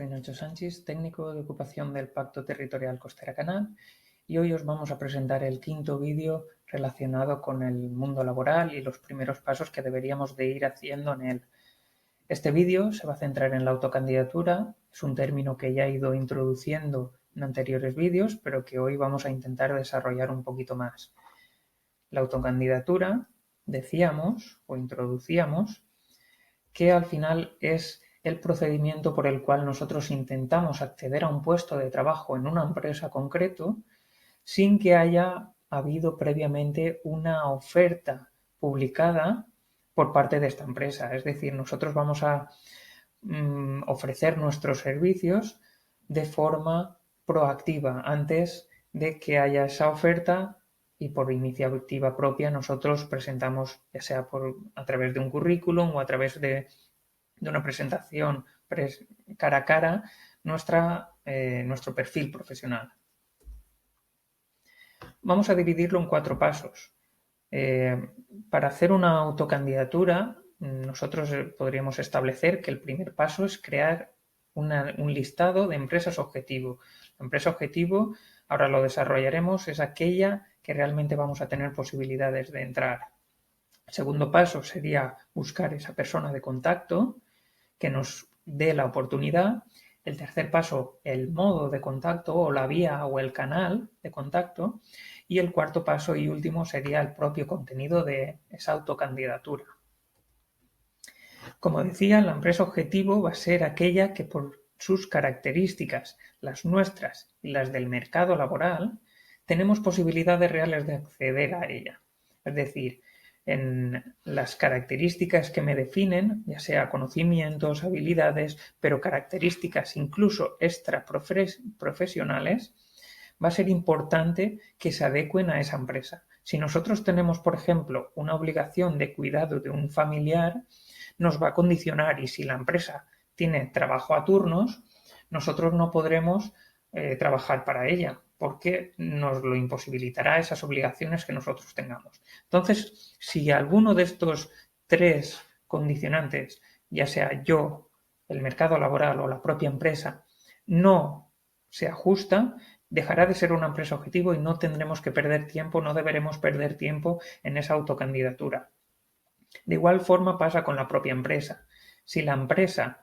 soy Nacho Sánchez, técnico de ocupación del Pacto Territorial Costera Canal, y hoy os vamos a presentar el quinto vídeo relacionado con el mundo laboral y los primeros pasos que deberíamos de ir haciendo en él. Este vídeo se va a centrar en la autocandidatura, es un término que ya he ido introduciendo en anteriores vídeos, pero que hoy vamos a intentar desarrollar un poquito más. La autocandidatura, decíamos o introducíamos, que al final es el procedimiento por el cual nosotros intentamos acceder a un puesto de trabajo en una empresa concreto sin que haya habido previamente una oferta publicada por parte de esta empresa. Es decir, nosotros vamos a ofrecer nuestros servicios de forma proactiva antes de que haya esa oferta, y por iniciativa propia nosotros presentamos, ya sea a través de un currículum o a través de una presentación cara a cara, nuestro perfil profesional. Vamos a dividirlo en 4 pasos. Para hacer una autocandidatura, nosotros podríamos establecer que el primer paso es crear un listado de empresas objetivo. La empresa objetivo, ahora lo desarrollaremos, es aquella que realmente vamos a tener posibilidades de entrar. El segundo paso sería buscar esa persona de contacto que nos dé la oportunidad. El tercer paso, el modo de contacto o la vía o el canal de contacto. Y el cuarto paso y último sería el propio contenido de esa autocandidatura. Como decía, la empresa objetivo va a ser aquella que por sus características, las nuestras y las del mercado laboral, tenemos posibilidades reales de acceder a ella. Es decir, en las características que me definen, ya sea conocimientos, habilidades, pero características incluso extraprofesionales, va a ser importante que se adecuen a esa empresa. Si nosotros tenemos, por ejemplo, una obligación de cuidado de un familiar, nos va a condicionar, y si la empresa tiene trabajo a turnos, nosotros no podremos trabajar para ella, porque nos lo imposibilitará esas obligaciones que nosotros tengamos. Entonces, si alguno de estos 3 condicionantes, ya sea yo, el mercado laboral o la propia empresa, no se ajusta, dejará de ser una empresa objetivo y no tendremos que perder tiempo, no deberemos perder tiempo en esa autocandidatura. De igual forma pasa con la propia empresa. Si la empresa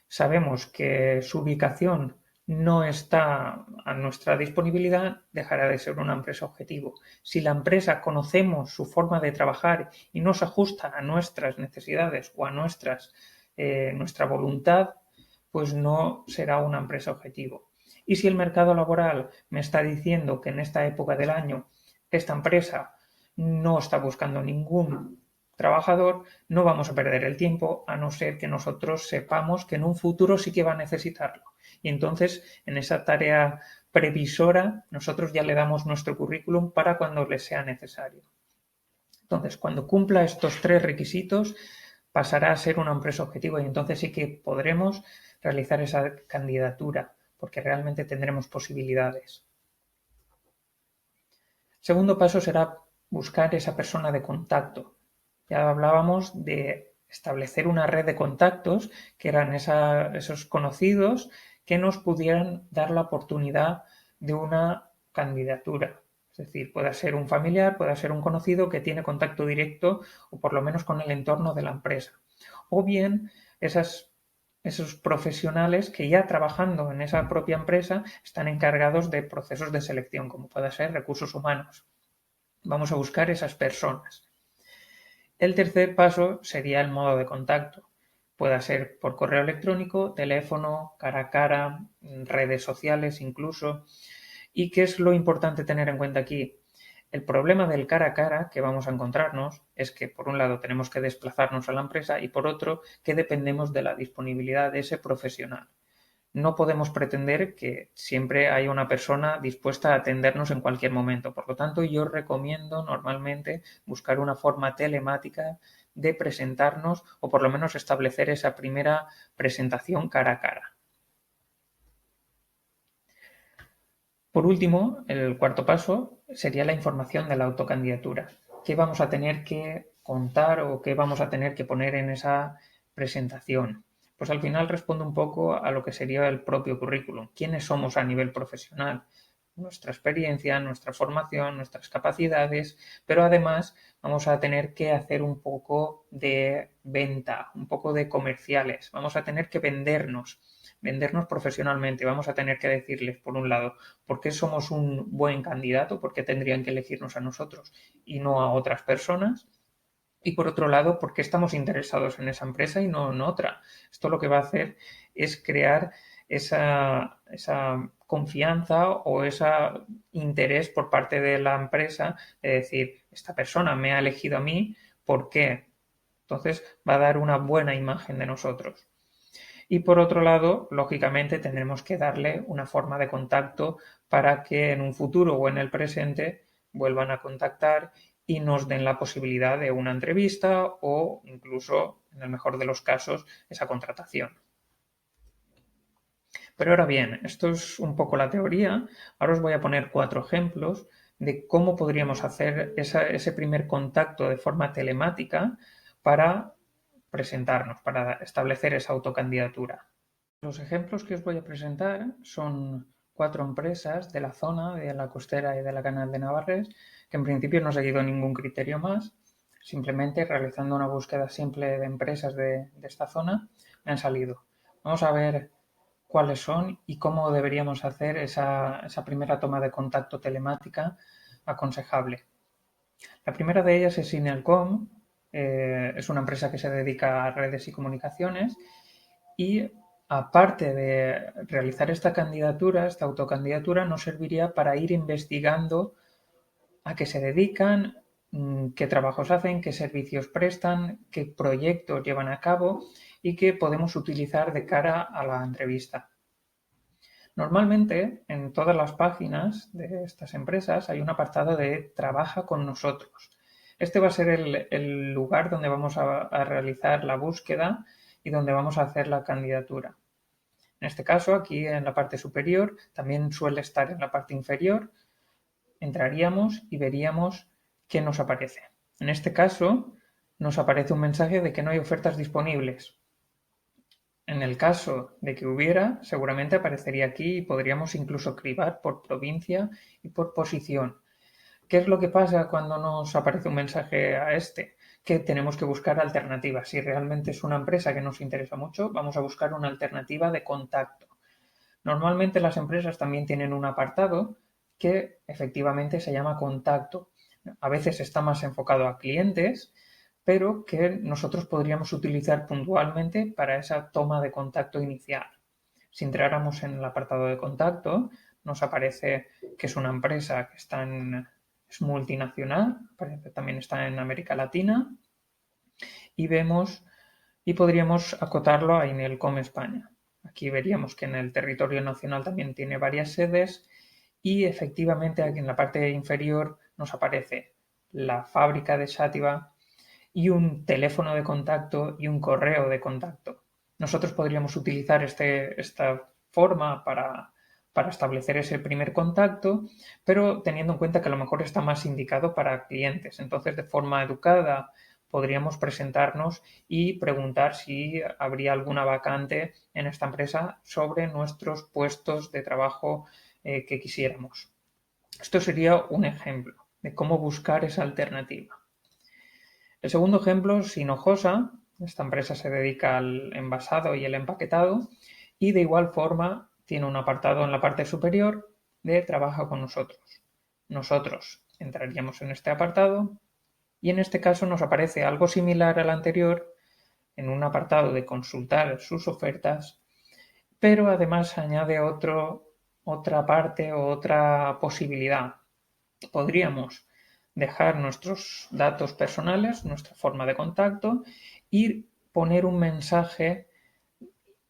sabemos que su ubicación no está a nuestra disponibilidad, dejará de ser una empresa objetivo. Si la empresa conocemos su forma de trabajar y no se ajusta a nuestras necesidades o a nuestra voluntad, pues no será una empresa objetivo. Y si el mercado laboral me está diciendo que en esta época del año esta empresa no está buscando ningún trabajador, no vamos a perder el tiempo, a no ser que nosotros sepamos que en un futuro sí que va a necesitarlo. Y entonces, en esa tarea previsora, nosotros ya le damos nuestro currículum para cuando le sea necesario. Entonces, cuando cumpla estos 3 requisitos, pasará a ser una empresa objetivo, y entonces sí que podremos realizar esa candidatura, porque realmente tendremos posibilidades. Segundo paso será buscar esa persona de contacto. Ya hablábamos de establecer una red de contactos que eran esos conocidos que nos pudieran dar la oportunidad de una candidatura. Es decir, pueda ser un familiar, pueda ser un conocido que tiene contacto directo o por lo menos con el entorno de la empresa. O bien esos profesionales que ya trabajando en esa propia empresa están encargados de procesos de selección, como pueda ser recursos humanos. Vamos a buscar esas personas. El tercer paso sería el modo de contacto. Puede ser por correo electrónico, teléfono, cara a cara, redes sociales incluso. ¿Y qué es lo importante tener en cuenta aquí? El problema del cara a cara que vamos a encontrarnos es que, por un lado, tenemos que desplazarnos a la empresa y, por otro, que dependemos de la disponibilidad de ese profesional. No podemos pretender que siempre haya una persona dispuesta a atendernos en cualquier momento. Por lo tanto, yo recomiendo normalmente buscar una forma telemática de presentarnos, o por lo menos establecer esa primera presentación cara a cara. Por último, el cuarto paso sería la información de la autocandidatura. ¿Qué vamos a tener que contar o qué vamos a tener que poner en esa presentación? Pues al final responde un poco a lo que sería el propio currículum. ¿Quiénes somos a nivel profesional? Nuestra experiencia, nuestra formación, nuestras capacidades, pero además vamos a tener que hacer un poco de venta, un poco de comerciales. Vamos a tener que vendernos profesionalmente. Vamos a tener que decirles, por un lado, por qué somos un buen candidato, por qué tendrían que elegirnos a nosotros y no a otras personas. Y por otro lado, por qué estamos interesados en esa empresa y no en otra. Esto lo que va a hacer es crear esa confianza o ese interés por parte de la empresa de decir, esta persona me ha elegido a mí, ¿por qué? Entonces va a dar una buena imagen de nosotros. Y por otro lado, lógicamente tendremos que darle una forma de contacto para que en un futuro o en el presente vuelvan a contactar y nos den la posibilidad de una entrevista o incluso, en el mejor de los casos, esa contratación. Pero ahora bien, esto es un poco la teoría. Ahora os voy a poner 4 ejemplos de cómo podríamos hacer ese primer contacto de forma telemática para presentarnos, para establecer esa autocandidatura. Los ejemplos que os voy a presentar son 4 empresas de la zona, de la costera y de la Canal de Navarres, que en principio no he seguido ningún criterio más, simplemente realizando una búsqueda simple de empresas de esta zona, me han salido. Vamos a ver cuáles son y cómo deberíamos hacer esa primera toma de contacto telemática aconsejable. La primera de ellas es Inelcom, es una empresa que se dedica a redes y comunicaciones y aparte de realizar esta candidatura, esta autocandidatura, nos serviría para ir investigando a qué se dedican, qué trabajos hacen, qué servicios prestan, qué proyectos llevan a cabo y qué podemos utilizar de cara a la entrevista. Normalmente en todas las páginas de estas empresas hay un apartado de trabaja con nosotros. Este va a ser el lugar donde vamos a realizar la búsqueda y donde vamos a hacer la candidatura. En este caso, aquí en la parte superior, también suele estar en la parte inferior, entraríamos y veríamos qué nos aparece. En este caso, nos aparece un mensaje de que no hay ofertas disponibles. En el caso de que hubiera, seguramente aparecería aquí y podríamos incluso cribar por provincia y por posición. ¿Qué es lo que pasa cuando nos aparece un mensaje a este? Que tenemos que buscar alternativas. Si realmente es una empresa que nos interesa mucho, vamos a buscar una alternativa de contacto. Normalmente las empresas también tienen un apartado que efectivamente se llama contacto. A veces está más enfocado a clientes, pero que nosotros podríamos utilizar puntualmente para esa toma de contacto inicial. Si entráramos en el apartado de contacto, nos aparece que es una empresa que es multinacional, parece que también está en América Latina, y vemos y podríamos acotarlo a Inelcom España. Aquí veríamos que en el territorio nacional también tiene varias sedes y efectivamente aquí en la parte inferior nos aparece la fábrica de Xàtiva y un teléfono de contacto y un correo de contacto. Nosotros podríamos utilizar esta forma para establecer ese primer contacto, pero teniendo en cuenta que a lo mejor está más indicado para clientes. Entonces, de forma educada, podríamos presentarnos y preguntar si habría alguna vacante en esta empresa sobre nuestros puestos de trabajo que quisiéramos. Esto sería un ejemplo de cómo buscar esa alternativa. El segundo ejemplo es Hinojosa. Esta empresa se dedica al envasado y el empaquetado y de igual forma tiene un apartado en la parte superior de trabaja con nosotros. Nosotros entraríamos en este apartado y en este caso nos aparece algo similar al anterior en un apartado de consultar sus ofertas, pero además añade otra parte o otra posibilidad. Podríamos dejar nuestros datos personales, nuestra forma de contacto y poner un mensaje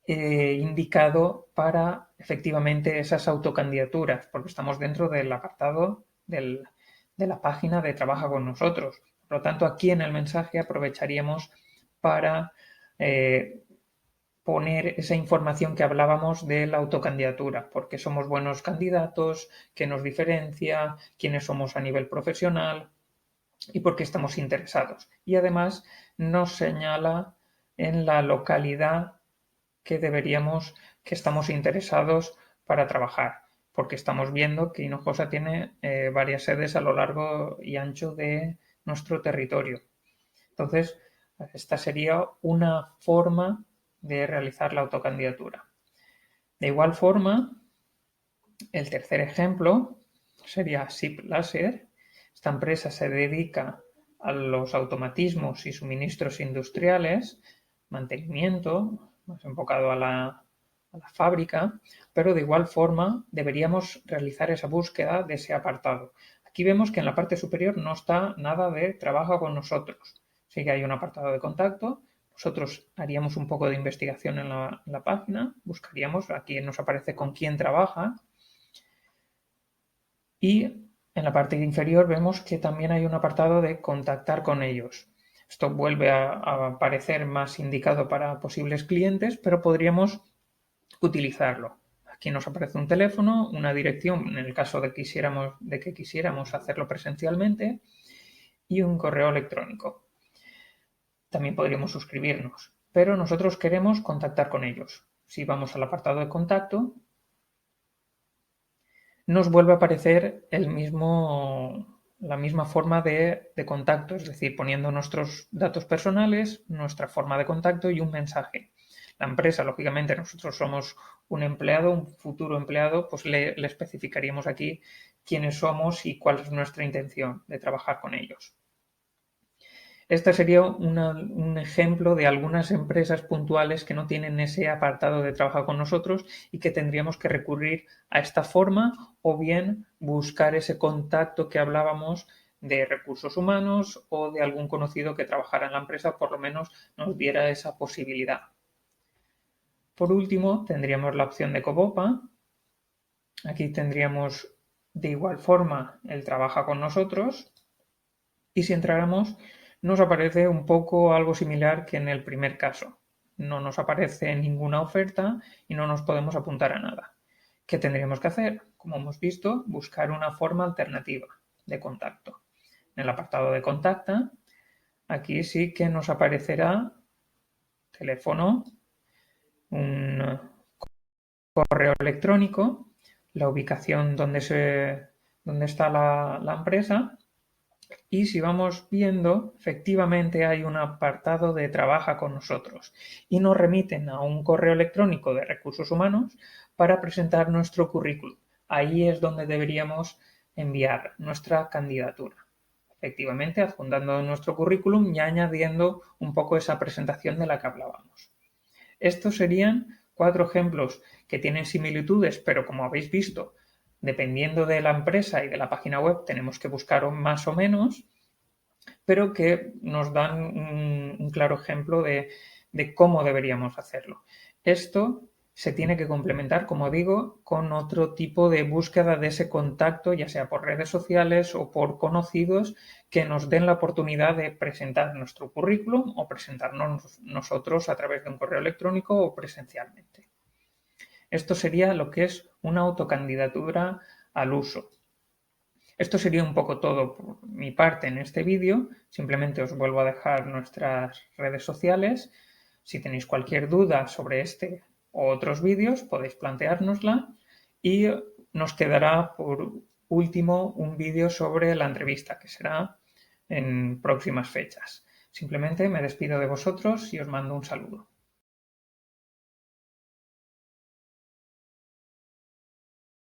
indicado para efectivamente esas autocandidaturas, porque estamos dentro del apartado de la página de Trabaja con nosotros. Por lo tanto, aquí en el mensaje aprovecharíamos para poner esa información que hablábamos de la autocandidatura, porque somos buenos candidatos, qué nos diferencia, quiénes somos a nivel profesional y por qué estamos interesados. Y además nos señala en la localidad que estamos interesados para trabajar, porque estamos viendo que Hinojosa tiene varias sedes a lo largo y ancho de nuestro territorio. Entonces, esta sería una forma de realizar la autocandidatura. De igual forma, el tercer ejemplo sería SIP Laser. Esta empresa se dedica a los automatismos y suministros industriales, mantenimiento, más enfocado a la fábrica, pero de igual forma deberíamos realizar esa búsqueda de ese apartado. Aquí vemos que en la parte superior no está nada de trabajo con nosotros. Sí que hay un apartado de contacto. Nosotros haríamos un poco de investigación en la página, buscaríamos, aquí nos aparece con quién trabaja, y en la parte inferior vemos que también hay un apartado de contactar con ellos. Esto vuelve a aparecer más indicado para posibles clientes, pero podríamos utilizarlo. Aquí nos aparece un teléfono, una dirección en el caso de que quisiéramos hacerlo presencialmente, y un correo electrónico. También podríamos suscribirnos, pero nosotros queremos contactar con ellos. Si vamos al apartado de contacto, nos vuelve a aparecer la misma forma de contacto, es decir, poniendo nuestros datos personales, nuestra forma de contacto y un mensaje. La empresa, lógicamente, nosotros somos un empleado, un futuro empleado, pues le especificaríamos aquí quiénes somos y cuál es nuestra intención de trabajar con ellos. Este sería un ejemplo de algunas empresas puntuales que no tienen ese apartado de trabajo con nosotros y que tendríamos que recurrir a esta forma o bien buscar ese contacto que hablábamos de recursos humanos o de algún conocido que trabajara en la empresa, por lo menos nos diera esa posibilidad. Por último, tendríamos la opción de Cobopa. Aquí tendríamos de igual forma el trabaja con nosotros y si entráramos nos aparece un poco algo similar que en el primer caso. No nos aparece ninguna oferta y no nos podemos apuntar a nada. ¿Qué tendríamos que hacer? Como hemos visto, buscar una forma alternativa de contacto. En el apartado de contacta, aquí sí que nos aparecerá teléfono, un correo electrónico, la ubicación donde está la empresa. Y si vamos viendo, efectivamente hay un apartado de trabaja con nosotros y nos remiten a un correo electrónico de recursos humanos para presentar nuestro currículum. Ahí es donde deberíamos enviar nuestra candidatura. Efectivamente, adjuntando nuestro currículum y añadiendo un poco esa presentación de la que hablábamos. Estos serían 4 ejemplos que tienen similitudes, pero como habéis visto, dependiendo de la empresa y de la página web, tenemos que buscar más o menos, pero que nos dan un claro ejemplo de cómo deberíamos hacerlo. Esto se tiene que complementar, como digo, con otro tipo de búsqueda de ese contacto, ya sea por redes sociales o por conocidos, que nos den la oportunidad de presentar nuestro currículum o presentarnos nosotros a través de un correo electrónico o presencialmente. Esto sería lo que es una autocandidatura al uso. Esto sería un poco todo por mi parte en este vídeo. Simplemente os vuelvo a dejar nuestras redes sociales. Si tenéis cualquier duda sobre este o otros vídeos, podéis planteárnosla y nos quedará por último un vídeo sobre la entrevista, que será en próximas fechas. Simplemente me despido de vosotros y os mando un saludo.